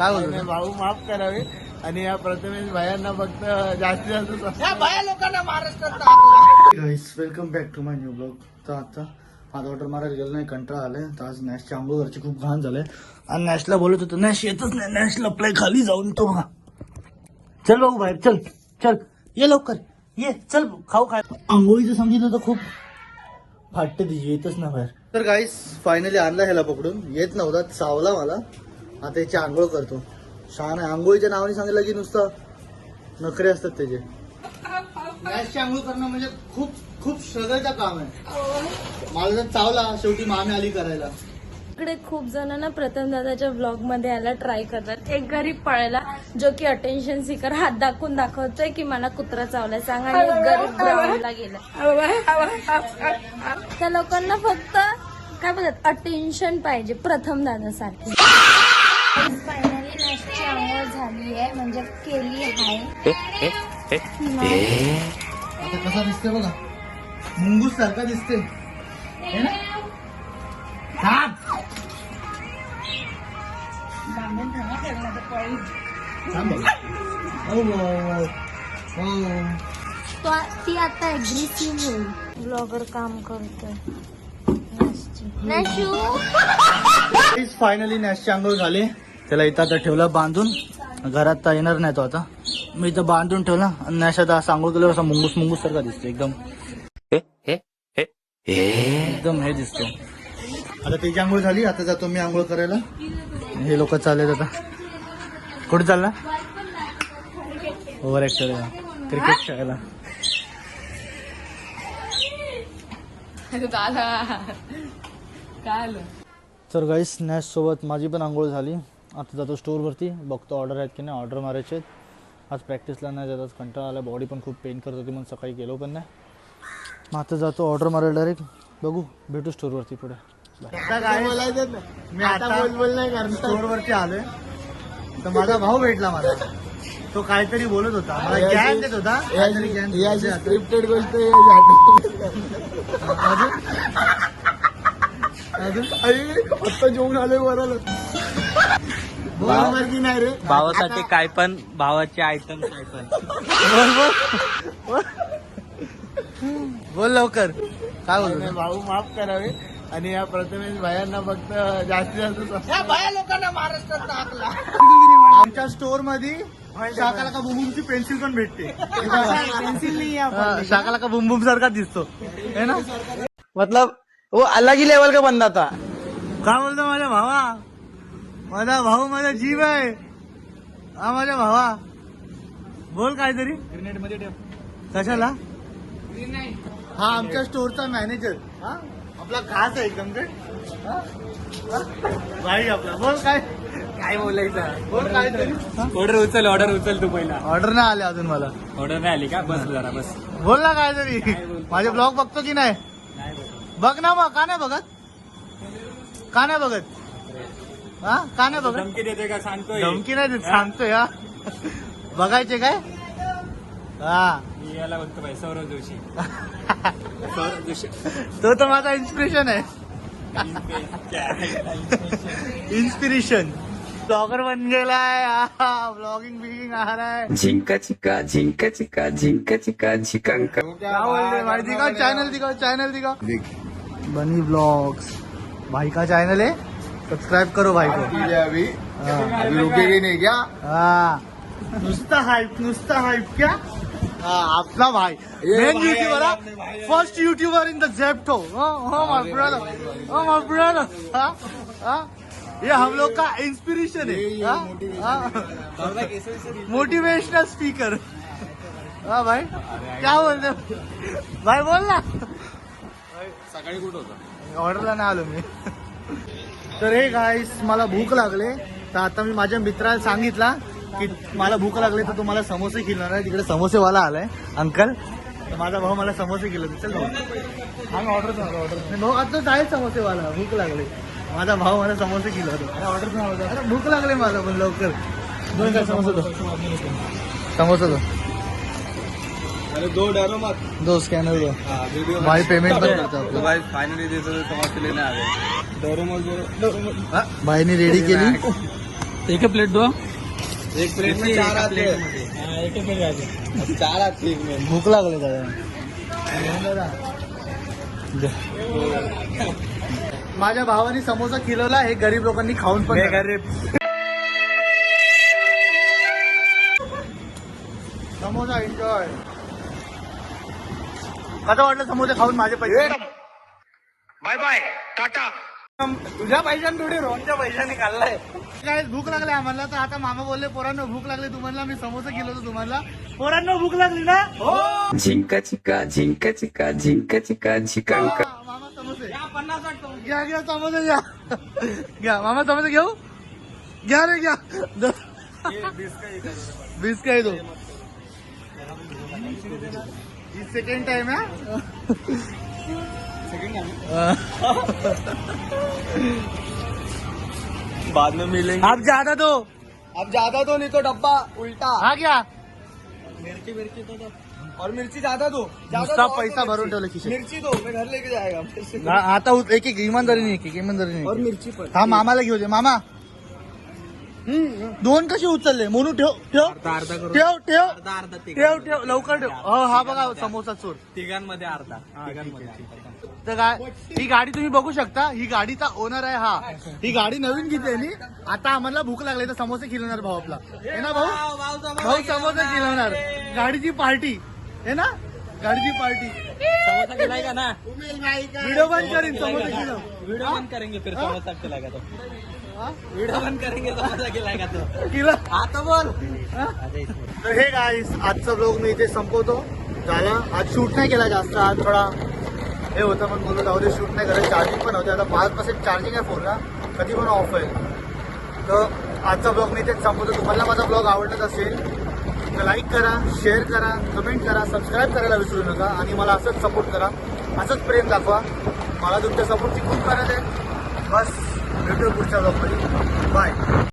काय बोलतो? भाऊ माफ करावे आणि या प्रथमेश भायांना फक्त जास्तीत जास्त या बाया लोकांना महाराष्ट्रात टाकला. Guys welcome back to my new blog. तर आता माझा ऑर्डर मारायला गेलो नाही, कंटाळा आलाय. तर आज नॅशच्या आंघोळ घरची खूप घाण झालंय आणि नॅशला बोलत होतो, नॅश येतच नाही, नॅश लपलाय खाली जाऊन. तो बघा, चल भाऊ बाहेर, चल चल ये लवकर ये, चल खाऊ खाय. आंघोळीचं समजित होतं खूप फाटते तिची, येतच ना बाहेर. तर गाईस फायनली आणला ह्याला पकडून, येत नव्हता, चावला मला. आता याची आंघोळ करतो. छान आहे. आंघोळीच्या नावाने सांगितलं की नुसतं नखरे असतात त्याचे. गॅसची आंघोळ करणं म्हणजे खूप खूप स्ट्रगलचं काम आहे. मला जर चावला, शेवटी मामी आली करायला. इकडे खूप जणांना प्रथम दादाच्या ब्लॉग मध्ये यायला ट्राय करतात. एक गरीब पळाला जो की अटेन्शन सिकर, हात दाखवून दाखवतोय की मला कुत्रा चावलाय, सांगा. आणि एक गरीब ग्राउंडला गेला. त्या लोकांना फक्त काय बोलतात, अटेन्शन पाहिजे प्रथम दादासाठी. फायनली नॅशची आंघोळ झाली आहे, म्हणजे केली आहे. आता कसा दिसते बघा, मुंगूस सारखा दिसते. ती आता अग्रेसिव्ह होईल. ब्लॉगर काम करतोय. फायनली नॅशची आंघोळ झाली. त्याला इथं आता ठेवला बांधून, घरात तर येणार नाही तो आता. मी इथं बांधून ठेवला आणि नॅश आता असं आंघोळ केलं, असा मुंगूस मुंगूस सारखा दिसतो. एकदम एकदम हे दिसतो. आता त्याची आंघोळ झाली, आता जातो मी आंघोळ करायला. हे लोक चाललेत आता. कुठे चालला? ओव्हर ऍक्ट करायला, क्रिकेट खेळायला. तर गाईस नॅश सोबत माझी पण आंघोळ झाली. आता जातो स्टोअरवरती, बघतो ऑर्डर आहेत की नाही. ऑर्डर मारायचे आज. प्रॅक्टिसला नाही जातात, कंटाळा आला, बॉडी पण खूप पेन करत होती म्हणून सकाळी गेलो पण नाही. मग आता जातो ऑर्डर मारायला डायरेक्ट. बघू, भेटू स्टोअरवरती पुढे. मी आता बोल नाही कारण स्टोअरवरती आलोय. तर माझा भाऊ भेटला मला. तो काहीतरी बोलत होता, मला ज्ञान देत होता. स्क्रिप्टेड गोष्ट आता जेवून आलोय वराला. बोल नाही रे, भावासाठी काय पण, भावाचे आयटम काय पण. बोल लवकर, काय बोलतो? भाऊ माफ करावे आणि या प्रथमेश भायांना फक्त जास्तीत जास्त या बाया लोकांना महाराष्ट्रात टाकला. आमच्या स्टोअर मध्ये शाकाला का बुमबुमची पेन्सिल पण भेटते. पेन्सिल नाही, शाकाला का बुमबुम सारखा दिसतो है ना. मतलब वो अलग ही लेवल का बंदा था. काय बोलतो माझ्या भावा? माझा भाऊ माझा जीव आहे हा, माझ्या भावा. बोल काहीतरी. ग्रेनेड मध्ये ठेव. कशाला? हा आमच्या स्टोअरचा मॅनेजर. हा आपला खास आहे एकदम काय. भाई आपला. बोल काय बोलायचं? बोल काहीतरी. ऑर्डर उचल तू पहिला. ऑर्डर नाही आले अजून मला. ऑर्डर नाही आली का? बस जरा बस. बोल ना काहीतरी. माझे ब्लॉग बघतो की नाही? बघ ना. मग का नाही बघत? का नाही बघत? हा का नाही बघत? धमकी देते का? सांगतोय. धमकी नाही देत, सांगतोय. हा बघायचे काय? हा मी याला बघतो भाई, सौरभ जोशी. सौरभ जोशी तो तर माझा इन्स्पिरेशन आहे. इन्स्पिरेशन. ब्लॉगर बन गेलाय, ब्लॉगिंग बिगिंग आ रहा है. झिंका चिका झिंका चिका झिंका चिका झिकांका. क्या बोल रहे भाई? दिखाओ चैनल, दिखाओ चैनल, दिखाओ. बनी ब्लॉग्स भाई का चैनल है, सब्सक्राइब करो भाई को. अभी रुकेगी नहीं क्या? हाँ नुसता हाइप क्या. आपला भाई main YouTuber, first YouTuber in the Zepto. My brother. ये हम लोग का इंस्पिरेशन है. Motivational speaker. हाँ भाई क्या बोलते भाई? बोल ना. सकाळी कुठं होता? ऑर्डरला नाही आलो मी. तर हे गाईस मला भूक लागले. तर आता मी माझ्या मित्राला सांगितला की मला भूक लागले तर तुम्हाला समोसे खिलणार आहे. तिकडे समोसेवाला आलाय अंकल. तर माझा भाऊ मला समोसे खिलत. चल भाऊ, हा ऑर्डर भाऊ आता जाईल समोसेवाला. भूक लागले. माझा भाऊ मला समोसे खिलवतो. ऑर्डर भूक लागले मला पण लवकर. दोन समोसा दो. अरे दो डरो मत. दो स्कॅनर दो. वीडियो भाई पेमेंट पण करतो आपलं. भाई फाइनली देतो तो समोसे लेने आ गए. डरो मत. भाईने रेडी केली. एक प्लेट दो. एक प्लेट में चार आते हैं. एक प्लेट राहते. चार आते एक में. भूक लागले दादा. माझ्या भावाने समोसा खिलवला, हे गरीब लोकांनी खाऊन पण समोसा एन्जॉय. कसं वाटलं समोसा खाऊन माझे पैसे? Bye bye tata. तुझ्या पैशाने थोडी रोहनच्या पैशाने खाल्लाय. काय भूक लागली आम्हाला, तर आता मामा बोलले पोरांना भूक लागली तुम्हाला, मी समोसा खिलवतो तुम्हाला. पोरांना भूक लागली ना? हो. झिंका चिका झिंका चिका झिंका चिका झिकांका. मामा समोसे घ्या घ्या समोसे घ्या. घ्या मामा समोसे घेऊ. घ्या रे घ्या. 20 का दो. सेकंड टाइम है. बाद में मिलेंगे. आप ज्यादा दो. अब ज्यादा दो नहीं तो डब्बा उल्टा. हा घ्या. मिर्ची तो दो. और मिर्ची ज्यादा दो. नुसता पैसा भरून ठेवलं खिशात. मिर्ची दो, मैं घर लेके जाएगा. आता एक एक इमानदारीने एक इमानदारीने. और मिर्ची पण. हा मामाला घेऊ दे. मामा 2 कशी उचलले म्हणून ठेव ठेव ठेव ठेव ठेव ठेव लवकर ठेव. हो हा बघा समोसा चोर. तिघांमध्ये अर्धा. तिघांमध्ये. तर काय ही गाडी तुम्ही बघू शकता, ही गाडीचा ओनर आहे हा. ही गाडी नवीन घेतली. आता आम्हाला भूक लागली तर समोसे खिलवणार भाऊ आपला, है ना भाऊ? भाऊ समोसे खिलवणार. गाडीची पार्टी है ना, गाडीची पार्टी. समोसा खिलाएगा ना. व्हिडिओ बंद करीन समोसे खिलव. वीडियो बंद करेंगे फिर समोसा खिलाएगा तो. वीडियो बंद करेंगे समोसा खिलाएगा तो. खिला. आता बोल. तर हे गाईस आजचा ब्लॉग मी इथे संपवतो. झाला आज शूट नाही केला जास्त, आज थोडा हे होतं पण बोललो जाऊ दे शूट नाही करत. चार्जिंग पण होते, आता 5% चार्जिंग आहे फोनला, कधी पण ऑफ आहे. तर आजचा ब्लॉग मी इथेच संपवतो. तुम्हाला माझा ब्लॉग आवडत असेल तर लाईक करा, शेअर करा, कमेंट करा, सबस्क्राईब करायला विसरू नका आणि मला असंच सपोर्ट करा, असंच प्रेम दाखवा. मला तुमच्या सपोर्टची खूप गरज आहे. बस भेटू पुढच्या ब्लॉगमध्ये. बाय.